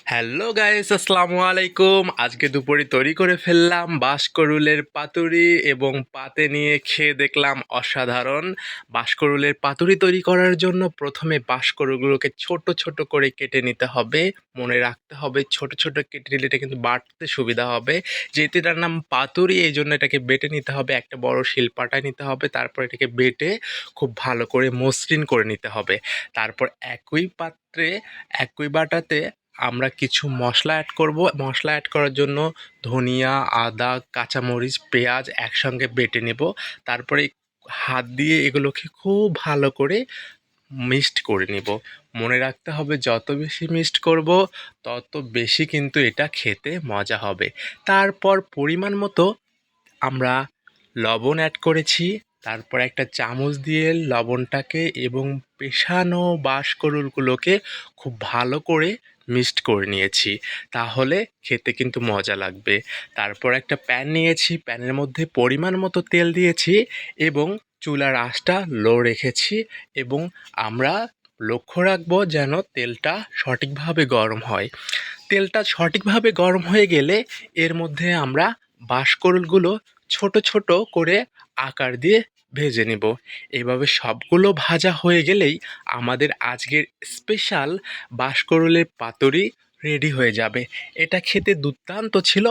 Hello guys, আসসালামু আলাইকুম। আজকে দুপুরে তৈরি করে ফেললাম বাঁশকরুলের পাতুরি এবং পাতে নিয়ে খেয়ে দেখলাম অসাধারণ। বাঁশকরুলের পাতুরি তৈরি করার জন্য প্রথমে বাঁশকরুলগুলোকে ছোট ছোট করে কেটে নিতে হবে। মনে রাখতে হবে ছোট ছোট কেটে নিলে এটা কিন্তু বাটতে সুবিধা হবে। যেহেতু এটার নাম পাতুরি, এই জন্য এটাকে বেটে নিতে হবে। একটা বড় শিলপাটায় নিতে হবে, তারপর এটাকে বেটে খুব ভালো করে মসৃণ করে নিতে হবে। তারপর একই পাত্রে একই বাটাতে আমরা কিছু মশলা অ্যাড করব। মশলা অ্যাড করার জন্য ধনিয়া, আদা, কাঁচামরিচ, পেঁয়াজ একসঙ্গে বেটে নেব। তারপরে হাত দিয়ে এগুলোকে খুব ভালো করে মিক্সড করে নিব। মনে রাখতে হবে যত বেশি মিক্সড করব তত বেশি কিন্তু এটা খেতে মজা হবে। তারপর পরিমাণ মতো আমরা লবণ অ্যাড করেছি। তারপর একটা চামচ দিয়ে লবণটাকে এবং পেষানো বাঁশকরুলগুলোকে খুব ভালো করে মিক্সড করে নিয়েছি। তাহলে খেতে কিন্তু মজা লাগবে। তারপর একটা প্যান নিয়েছি, প্যানের মধ্যে পরিমাণ মতো তেল দিয়েছি এবং চুলার আঁচটা লো রেখেছি এবং আমরা লক্ষ্য রাখবো যেন তেলটা সঠিকভাবে গরম হয়। তেলটা সঠিকভাবে গরম হয়ে গেলে এর মধ্যে আমরা বাঁশকরুলগুলো ছোট ছোট করে আকার দিয়ে ভেজে নেব। এভাবে সবগুলো ভাজা হয়ে গেলেই আমাদের আজকের স্পেশাল বাঁশকরুলের পাতুরি রেডি হয়ে যাবে। এটা খেতে দুর্দান্ত ছিল।